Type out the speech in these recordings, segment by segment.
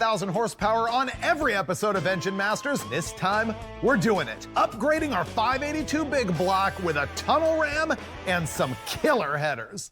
1,000 horsepower on every episode of Engine Masters. This time, we're doing it. Upgrading our 582 big block with a tunnel ram and some killer headers.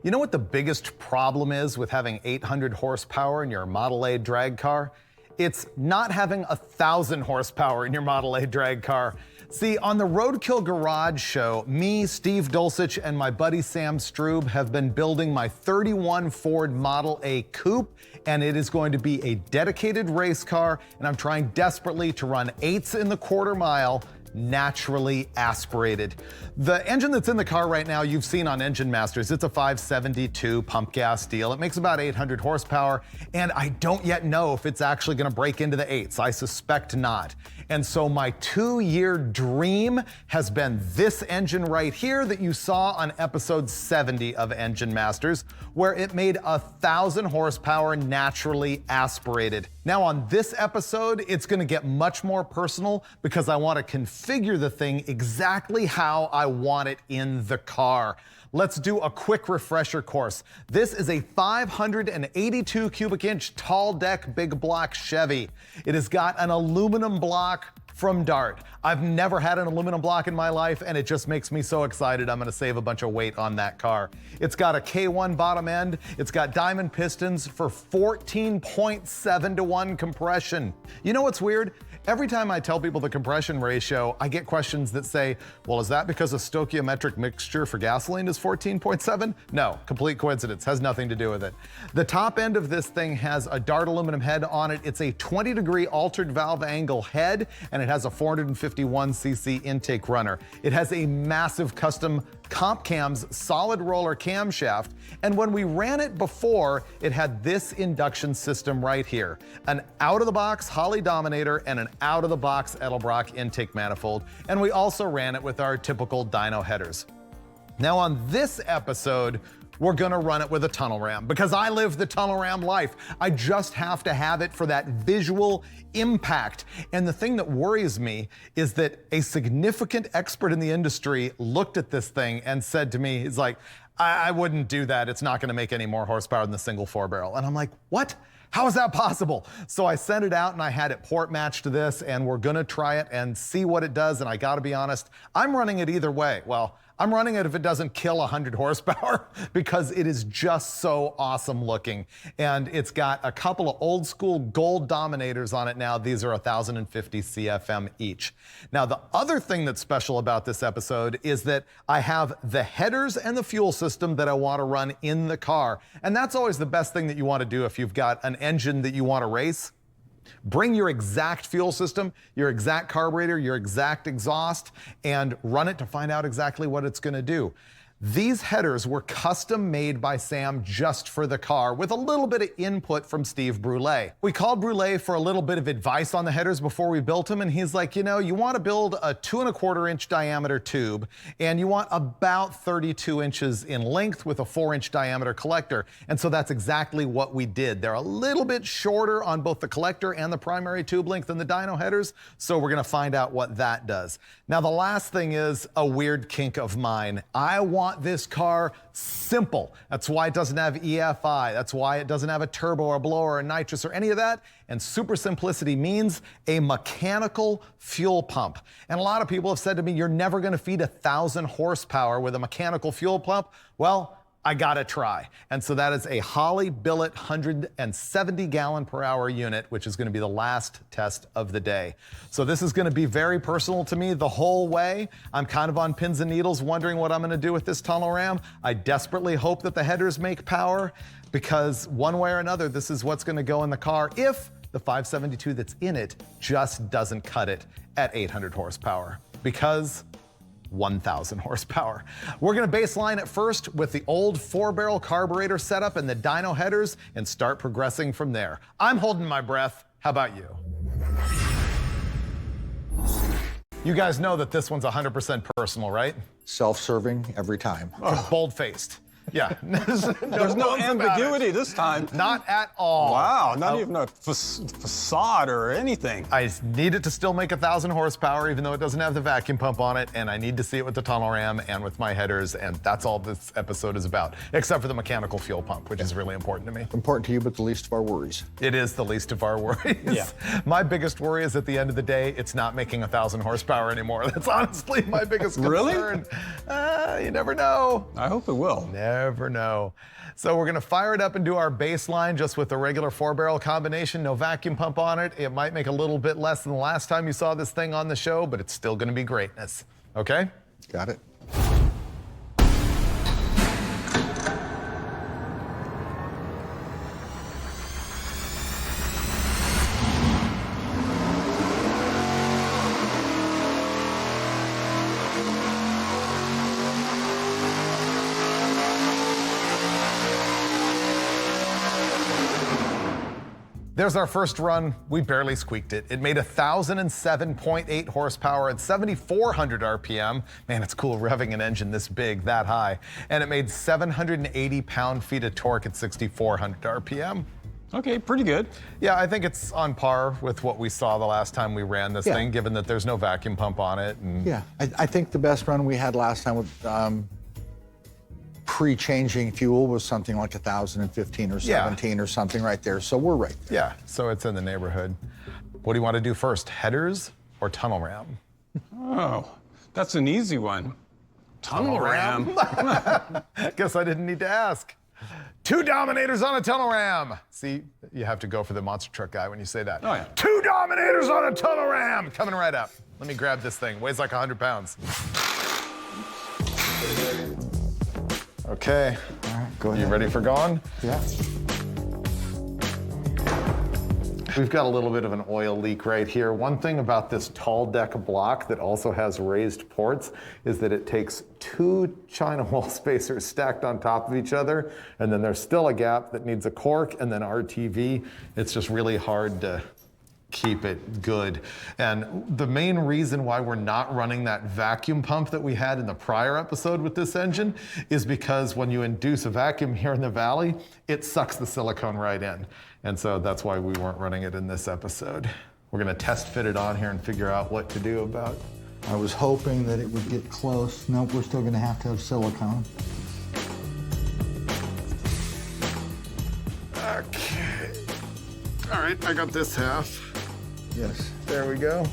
You know what the biggest problem is with having 800 horsepower in your Model A drag car? It's not having 1,000 horsepower in your Model A drag car. See, on the Roadkill Garage show, me, Steve Dulcich, and my buddy Sam Strube have been building my 31 Ford Model A Coupe, and it is going to be a dedicated race car, and I'm trying desperately to run 8s in the quarter mile, naturally aspirated. The engine that's in the car right now, you've seen on Engine Masters. It's a 572 pump gas deal. It makes about 800 horsepower, and I don't yet know if it's actually gonna break into the 8s. I suspect not. And so my 2-year dream has been this engine right here that you saw on episode 70 of Engine Masters, where it made 1,000 horsepower naturally aspirated. Now on this episode, it's gonna get much more personal because I wanna configure the thing exactly how I want it in the car. Let's do a quick refresher course. This is a 582 cubic inch tall deck big block Chevy. It has got an aluminum block from Dart. I've never had an aluminum block in my life, and it just makes me so excited. I'm gonna save a bunch of weight on that car. It's got a K1 bottom end. It's got diamond pistons for 14.7 to 1 compression. You know what's weird? Every time I tell people the compression ratio, I get questions that say, well, is that because a stoichiometric mixture for gasoline is 14.7? No, complete coincidence, has nothing to do with it. The top end of this thing has a Dart aluminum head on it. It's a 20-degree altered valve angle head, and it has a 451cc intake runner. It has a massive custom Comp Cam's solid roller camshaft, and when we ran it before, it had this induction system right here. An out-of-the-box Holley Dominator and an out-of-the-box Edelbrock intake manifold, and we also ran it with our typical dyno headers. Now on this episode, we're gonna run it with a tunnel ram because I live the tunnel ram life. I just have to have it for that visual impact. And the thing that worries me is that a significant expert in the industry looked at this thing and said to me, he's like, I wouldn't do that. It's not gonna make any more horsepower than the single 4-barrel. And I'm like, what? How is that possible? So I sent it out and I had it port matched to this, and we're gonna try it and see what it does. And I gotta be honest, I'm running it either way. Well, I'm running it if it doesn't kill 100 horsepower because it is just so awesome looking. And it's got a couple of old school gold Dominators on it now. These are 1,050 CFM each. Now, the other thing that's special about this episode is that I have the headers and the fuel system that I want to run in the car. And that's always the best thing that you want to do if you've got an engine that you want to race. Bring your exact fuel system, your exact carburetor, your exact exhaust, and run it to find out exactly what it's gonna do. These headers were custom made by Sam just for the car with a little bit of input from Steve Brule. We called Brule for a little bit of advice on the headers before we built them, and he's like, you know, you want to build a 2¼ inch diameter tube, and you want about 32 inches in length with a 4-inch diameter collector. And so that's exactly what we did. They're a little bit shorter on both the collector and the primary tube length than the dyno headers, so we're gonna find out what that does. Now, the last thing is a weird kink of mine. I want this car simple. That's why it doesn't have EFI. That's why it doesn't have a turbo or a blower or nitrous or any of that. And super simplicity means a mechanical fuel pump. And a lot of people have said to me, you're never gonna feed 1,000 horsepower with a mechanical fuel pump. Well, I gotta try. And so that is a Holley Billet 170 gallon per hour unit, which is gonna be the last test of the day. So this is gonna be very personal to me the whole way. I'm kind of on pins and needles wondering what I'm gonna do with this tunnel ram. I desperately hope that the headers make power because one way or another, this is what's gonna go in the car if the 572 that's in it just doesn't cut it at 800 horsepower. Because 1,000 horsepower. We're gonna baseline it first with the old 4-barrel carburetor setup and the dyno headers and start progressing from there. I'm holding my breath. How about you? You guys know that this one's 100% personal, right? Self-serving every time. Bold-faced. Yeah. There's no ambiguity this time. Not at all. Wow, not even a facade or anything. I need it to still make 1,000 horsepower, even though it doesn't have the vacuum pump on it, and I need to see it with the tunnel ram and with my headers, and that's all this episode is about, except for the mechanical fuel pump, which is really important to me. Important to you, but the least of our worries. It is the least of our worries. Yeah. My biggest worry is at the end of the day, it's not making 1,000 horsepower anymore. That's honestly my biggest concern. Really? You never know. I hope it will. Never know. So we're gonna fire it up and do our baseline just with the regular 4-barrel combination, no vacuum pump on it. It might make a little bit less than the last time you saw this thing on the show, but it's still gonna be greatness. Okay? Got it. There's our first run. We barely squeaked it. It made 1,007.8 horsepower at 7,400 RPM. Man, it's cool revving an engine this big, that high. And it made 780 pound-feet of torque at 6,400 RPM. Okay, pretty good. Yeah, I think it's on par with what we saw the last time we ran this thing, given that there's no vacuum pump on it. And Yeah, I think the best run we had last time with pre-changing fuel was something like 1,015 or 17 or something right there. So we're right there. Yeah, so it's in the neighborhood. What do you want to do first, headers or tunnel ram? Oh, that's an easy one. Tunnel ram. Guess I didn't need to ask. 2 Dominators on a tunnel ram. See, you have to go for the monster truck guy when you say that. Oh, yeah. 2 Dominators on a tunnel ram. Coming right up. Let me grab this thing. Weighs like 100 pounds. Okay. All right, go ahead. You ready for going? Yeah. We've got a little bit of an oil leak right here. One thing about this tall deck block that also has raised ports is that it takes 2 China wall spacers stacked on top of each other, and then there's still a gap that needs a cork and then RTV. It's just really hard to keep it good. And the main reason why we're not running that vacuum pump that we had in the prior episode with this engine is because when you induce a vacuum here in the valley, it sucks the silicone right in. And so that's why we weren't running it in this episode. We're gonna test fit it on here and figure out what to do about it. I was hoping that it would get close. Nope, we're still gonna have to have silicone. Okay. All right, I got this half. Yes. There we go.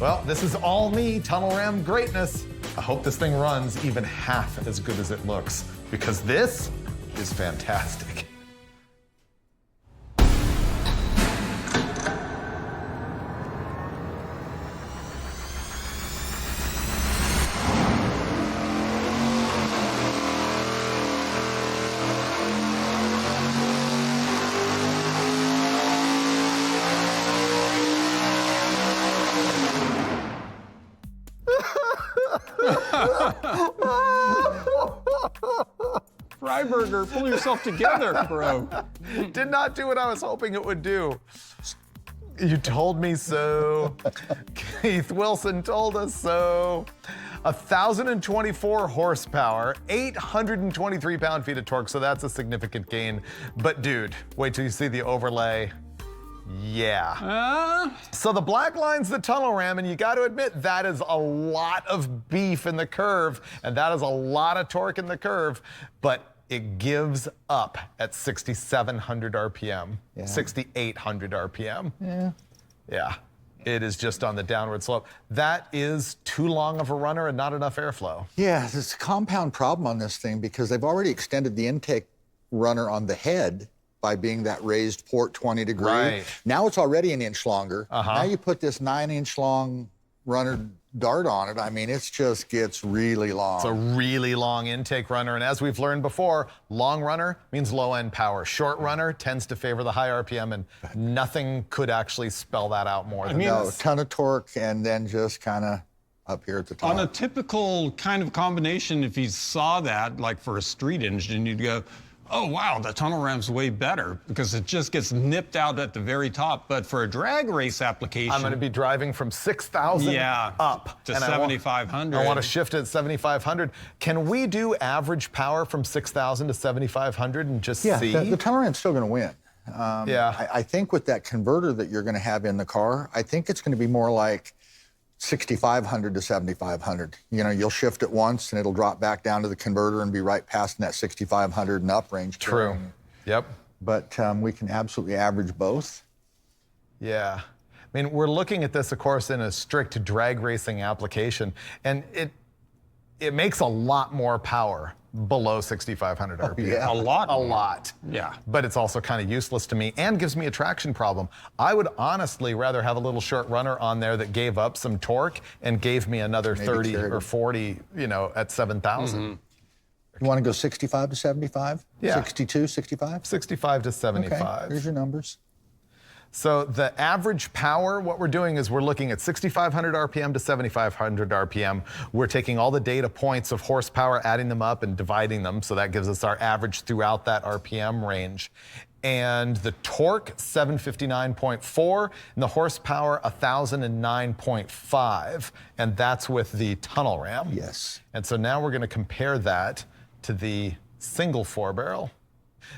Well, this is all me, tunnel ram greatness. I hope this thing runs even half as good as it looks, because this is fantastic. Freiburger, pull yourself together, bro. Did not do what I was hoping it would do. You told me so. Keith Wilson told us so. 1,024 horsepower, 823 pound-feet of torque, so that's a significant gain. But dude, wait till you see the overlay. Yeah. So the black line's the tunnel ram, and you got to admit that is a lot of beef in the curve, and that is a lot of torque in the curve, but it gives up at 6,700 RPM, 6,800 RPM. Yeah. Yeah, it is just on the downward slope. That is too long of a runner and not enough airflow. Yeah, there's a compound problem on this thing because they've already extended the intake runner on the head by being that raised port 20 degree. Right. Now it's already an inch longer. Now you put this 9-inch long runner dart on it, I mean, it just gets really long. It's a really long intake runner, and as we've learned before, long runner means low-end power. Short runner tends to favor the high RPM, and nothing could actually spell that out more than No, this. ton of torque, and then just kind of up here at the top. On a typical kind of combination, if you saw that, like for a street engine, you'd go, oh, wow, the tunnel ram's way better because it just gets nipped out at the very top. But for a drag race application, I'm going to be driving from 6,000 up to and 7,500. I want to shift it at 7,500. Can we do average power from 6,000 to 7,500 and just see? The tunnel ram's still going to win. Yeah. I think with that converter that you're going to have in the car, I think it's going to be more like 6,500 to 7,500. You know, you'll shift it once and it'll drop back down to the converter and be right past in that 6,500 and up range. True. Yep. But we can absolutely average both. Yeah. I mean, we're looking at this, of course, in a strict drag racing application, and it makes a lot more power below 6,500 RPM. yeah. A lot. A lot. Yeah. But it's also kind of useless to me and gives me a traction problem. I would honestly rather have a little short runner on there that gave up some torque and gave me another 30 or 40, you know, at 7,000. You want to go 65 to 75? Yeah. 62, 65? 65 to 75. Okay, here's your numbers. So the average power, what we're doing is we're looking at 6,500 RPM to 7,500 RPM. We're taking all the data points of horsepower, adding them up and dividing them. So that gives us our average throughout that RPM range. And the torque, 759.4, and the horsepower, 1,009.5. And that's with the tunnel ram. Yes. And so now we're going to compare that to the single four barrel.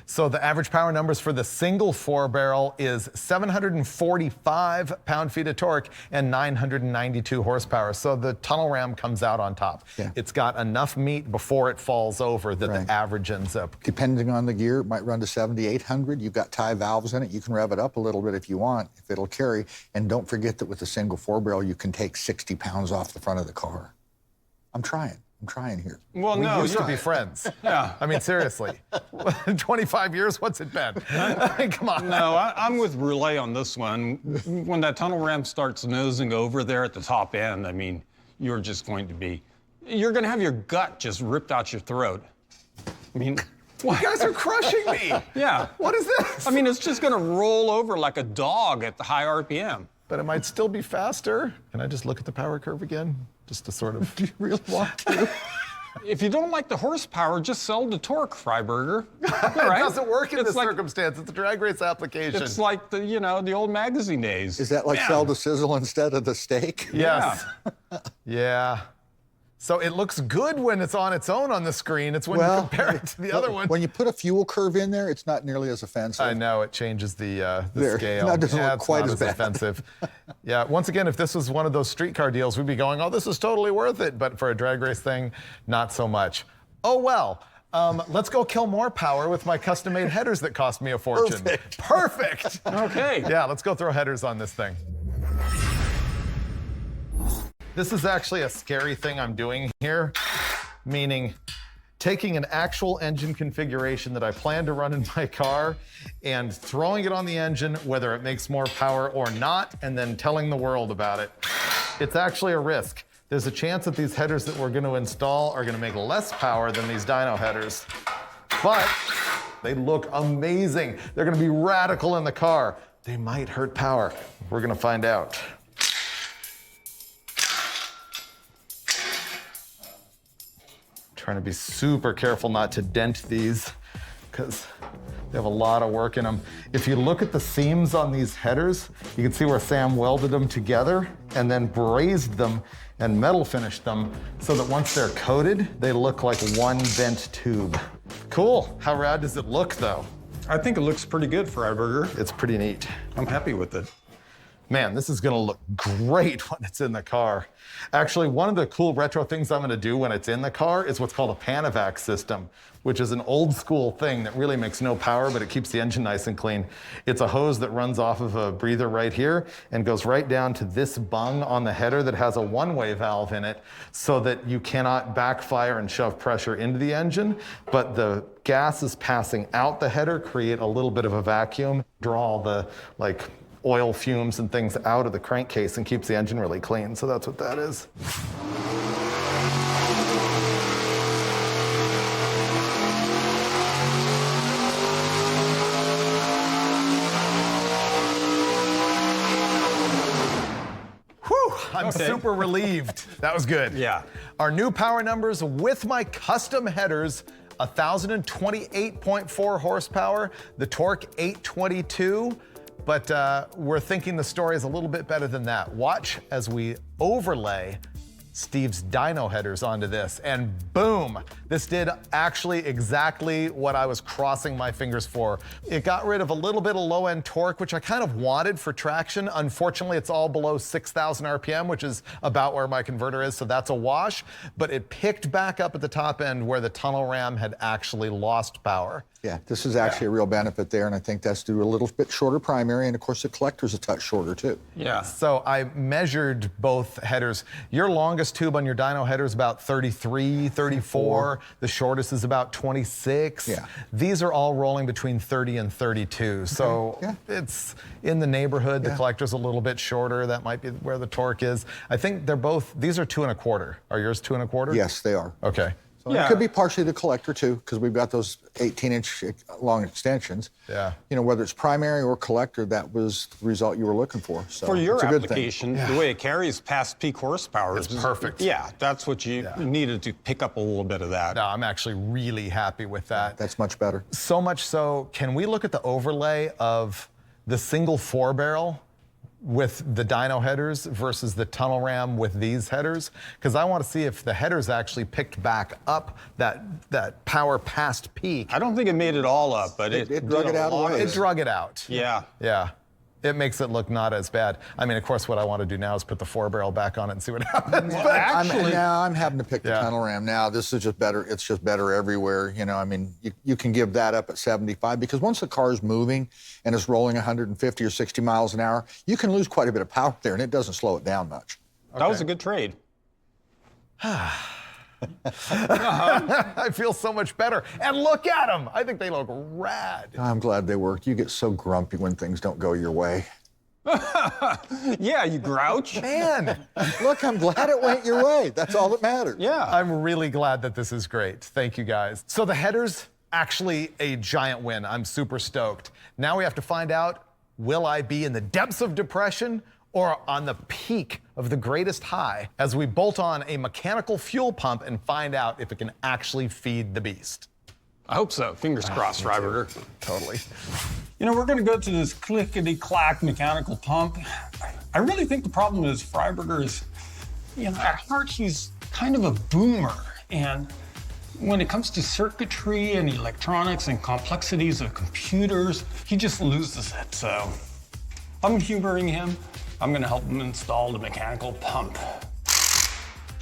So the average power numbers for the single four barrel is 745 pound-feet of torque and 992 horsepower. So the tunnel ram comes out on top. Yeah. It's got enough meat before it falls over that Right. the average ends up. Depending on the gear, it might run to 7,800. You've got tie valves in it. You can rev it up a little bit if you want, if it'll carry. And don't forget that with the single four barrel, you can take 60 pounds off the front of the car. I'm trying here. Well, We no, used to be friends. Yeah. I mean, seriously. 25 years, what's it been? Come on. No, I'm with Brule on this one. When that tunnel ram starts nosing over there at the top end, I mean, you're going to have your gut just ripped out your throat. I mean, You guys are crushing me. yeah. What is this? I mean, it's just going to roll over like a dog at the high RPM. But it might still be faster. Can I just look at the power curve again? Just to sort of... Do you really want to? If you don't like the horsepower, just sell the torque, Freiburger. It doesn't work in this circumstance. It's a drag race application. It's like the old magazine days. Is that like Man. sell the sizzle instead of the steak? Yes. Yeah. So it looks good when it's on its own on the screen. It's when you compare it to the other one. When you put a fuel curve in there, it's not nearly as offensive. I know, it changes the There. scale. That doesn't look it's quite not as bad. offensive. Yeah, once again, if this was one of those streetcar deals, we'd be going, oh, this is totally worth it. But for a drag race thing, not so much. Oh, well. Let's go kill more power with my custom-made headers that cost me a fortune. Perfect. Okay. Yeah, let's go throw headers on this thing. This is actually a scary thing I'm doing here, meaning taking an actual engine configuration that I plan to run in my car and throwing it on the engine, whether it makes more power or not, and then telling the world about it. It's actually a risk. There's a chance that these headers that we're going to install are going to make less power than these dyno headers, but they look amazing. They're going to be radical in the car. They might hurt power. We're going to find out. Trying to be super careful not to dent these because they have a lot of work in them. If you look at the seams on these headers, you can see where Sam welded them together and then brazed them and metal finished them so that once they're coated, they look like one bent tube. Cool. How rad does it look though? I think it looks pretty good, Freiburger. It's pretty neat. I'm happy with it. Man, this is gonna look great when it's in the car. Actually, one of the cool retro things I'm gonna do when it's in the car is what's called a Panovac system, which is an old school thing that really makes no power, but it keeps the engine nice and clean. It's a hose that runs off of a breather right here and goes right down to this bung on the header that has a one-way valve in it so that you cannot backfire and shove pressure into the engine, but the gases passing out the header create a little bit of a vacuum, draw all the oil fumes and things out of the crankcase and keeps the engine really clean. So that's what that is. Whew, I'm super relieved. That was good. Yeah. Our new power numbers with my custom headers: 1,028.4 horsepower, the torque 822, but we're thinking the story is a little bit better than that. Watch as we overlay Steve's dyno headers onto this, and boom, this did actually exactly what I was crossing my fingers for. It got rid of a little bit of low-end torque, which I kind of wanted for traction. Unfortunately, it's all below 6,000 RPM, which is about where my converter is, so that's a wash. But it picked back up at the top end where the tunnel ram had actually lost power. Yeah, this is actually a real benefit there, and I think that's due to a little bit shorter primary, and of course the collector's a touch shorter too. Yeah. So I measured both headers. Your longest tube on your dyno header is about 33, 34. The shortest is about 26. Yeah. These are all rolling between 30 and 32. So it's in the neighborhood. The collector's a little bit shorter. That might be where the torque is. I think they're both, these are 2 1/4. Are yours 2 1/4? Yes, they are. Okay. So it could be partially the collector too, because we've got those 18-inch long extensions. Yeah. You know, whether it's primary or collector, that was the result you were looking for. So For your it's a good application, the way it carries past peak horsepower It's perfect. Yeah, that's what you needed to pick up a little bit of that. No, I'm actually really happy with that. That's much better. So much so, can we look at the overlay of the single 4-barrel with the dyno headers versus the tunnel ram with these headers? Because I want to see if the headers actually picked back up that power past peak. I don't think it made it all up, but it drug did it a out a lot of ways. It drug it out. Yeah. Yeah. It makes it look not as bad. I mean, of course, what I want to do now is put the 4-barrel back on it and see what happens. Well, But actually, I'm having to pick the tunnel ram now. This is just better. It's just better everywhere. You know, I mean, you can give that up at 75 because once the car's moving and it's rolling 150 or 60 miles an hour, you can lose quite a bit of power there, and it doesn't slow it down much. that was a good trade. I feel so much better. And look at them. I think they look rad. I'm glad they worked. You get so grumpy when things don't go your way. Yeah, you grouch. Man, Look, I'm glad it went your way. That's all that matters. Yeah. I'm really glad that this is great. Thank you, guys. So the headers, actually a giant win. I'm super stoked. Now we have to find out, will I be in the depths of depression or on the peak of the greatest high as we bolt on a mechanical fuel pump and find out if it can actually feed the beast. I hope so. Fingers crossed, Freiburger. Totally. You know, we're going to go to this clickety-clack mechanical pump. I really think the problem is Freiburger is, you know, at heart, he's kind of a boomer. And when it comes to circuitry and electronics and complexities of computers, he just loses it. So I'm humoring him. I'm going to help him install the mechanical pump.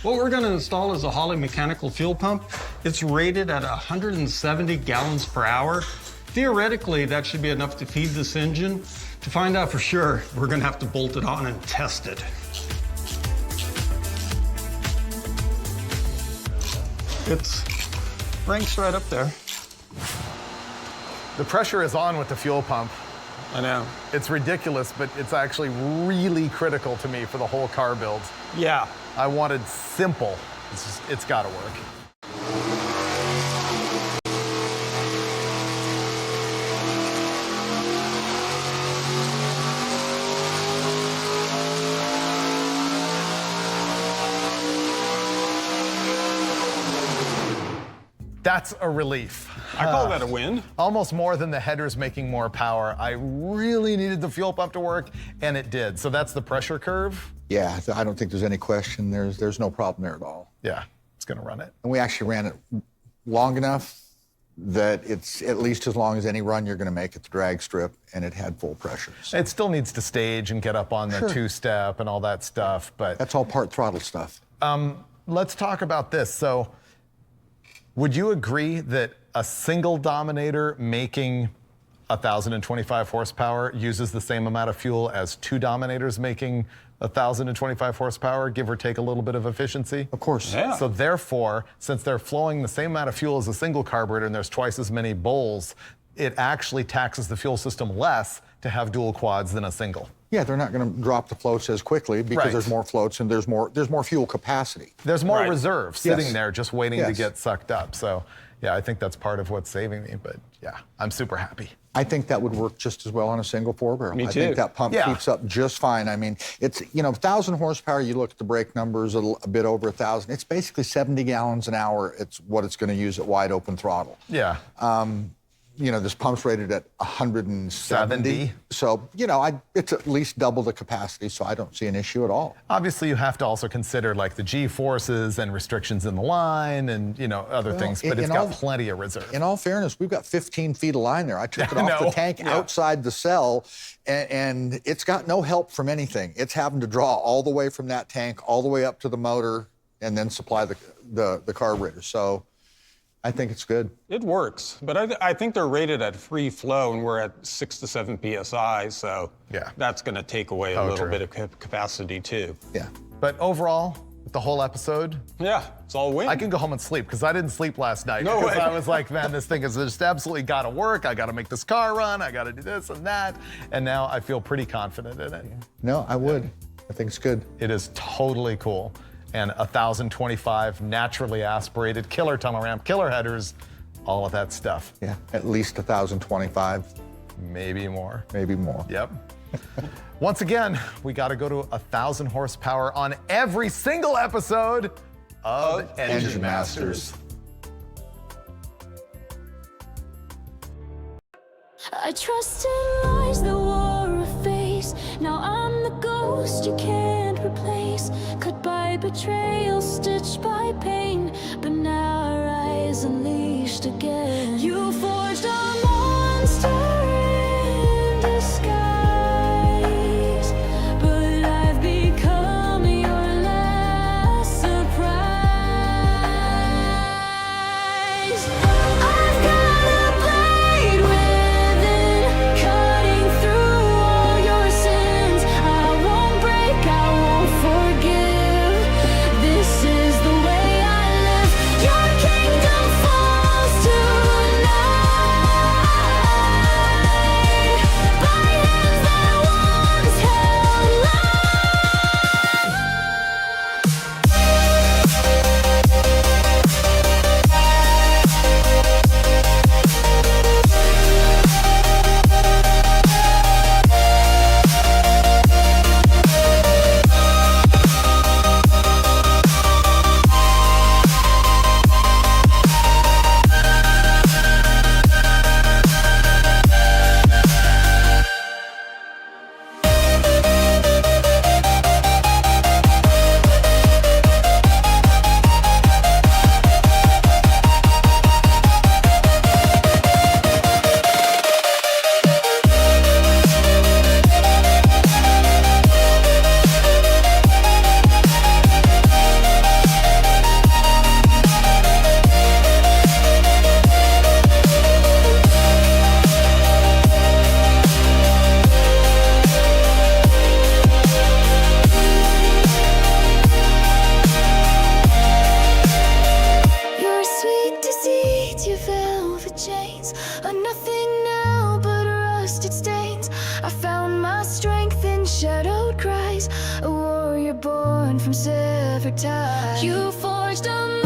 What we're going to install is a Holley mechanical fuel pump. It's rated at 170 gallons per hour. Theoretically, that should be enough to feed this engine. To find out for sure, we're going to have to bolt it on and test it. It's ranks right up there. The pressure is on with the fuel pump. I know. It's ridiculous, but it's actually really critical to me for the whole car build. Yeah. I wanted simple. It's got to work. That's a relief. I call that a win. Almost more than the headers making more power. I really needed the fuel pump to work, and it did. So that's the pressure curve. Yeah, I don't think there's any question. There's no problem there at all. Yeah, it's gonna run it. And we actually ran it long enough that it's at least as long as any run you're gonna make at the drag strip, and it had full pressure. So It still needs to stage and get up on the two-step and all that stuff, but that's all part throttle stuff. let's talk about this. So would you agree that a single Dominator making 1,025 horsepower uses the same amount of fuel as two Dominators making 1,025 horsepower, give or take a little bit of efficiency? Of course. Yeah. So therefore, since they're flowing the same amount of fuel as a single carburetor and there's twice as many bowls, it actually taxes the fuel system less to have dual quads than a single. Yeah, they're not going to drop the floats as quickly because Right. there's more floats and there's more fuel capacity. There's more Right. reserve sitting Yes. there just waiting to Yes. get sucked up. So yeah, I think that's part of what's saving me, but yeah, I'm super happy. I think that would work just as well on a single 4-barrel. Me I think too. that pump Yeah. keeps up just fine. I mean, it's, 1,000 horsepower, you look at the brake numbers, a bit over 1,000. It's basically 70 gallons an hour. It's what it's going to use at wide open throttle. Yeah. This pump's rated at 170. 70. So, it's at least double the capacity, so I don't see an issue at all. Obviously, you have to also consider like the G-forces and restrictions in the line and, other things, but it's got plenty of reserve. In all fairness, we've got 15 feet of line there. I took it I off the know. tank Yeah. outside the cell, and it's got no help from anything. It's having to draw all the way from that tank, all the way up to the motor, and then supply the carburetor. So I think it's good. It works, but I think they're rated at free flow, and we're at 6 to 7 psi, so Yeah. that's going to take away a Oh, little true. bit of capacity too. Yeah. But overall, with the whole episode, Yeah, it's all win. I can go home and sleep because I didn't sleep last night. No because way. I was like, man, this thing has just absolutely got to work. I got to make this car run. I got to do this and that. And now I feel pretty confident in it. No, I would. I think it's good. It is totally cool. And 1,025 naturally aspirated, killer tunnel ramp, killer headers, all of that stuff. Yeah. At least 1,025, Maybe more. maybe more. Yep. Once again, we got to go to 1,000 horsepower on every single episode of Engine Masters. I trusted lies that wore a face. Now I'm the ghost you can't replace. Cut by betrayal, stitched by pain. But now I rise unleashed again. You forged a monster in disguise, but I've become your last surprise. I've got a blade within, cutting through all your sins. I won't break, I won't forgive. This is the way I live. Your kingdom falls tonight by hands that once held your sweet deceit, your velvet chains are nothing now but rusted stains. I found my strength in shadowed cries, a warrior born from severed ties. You forged a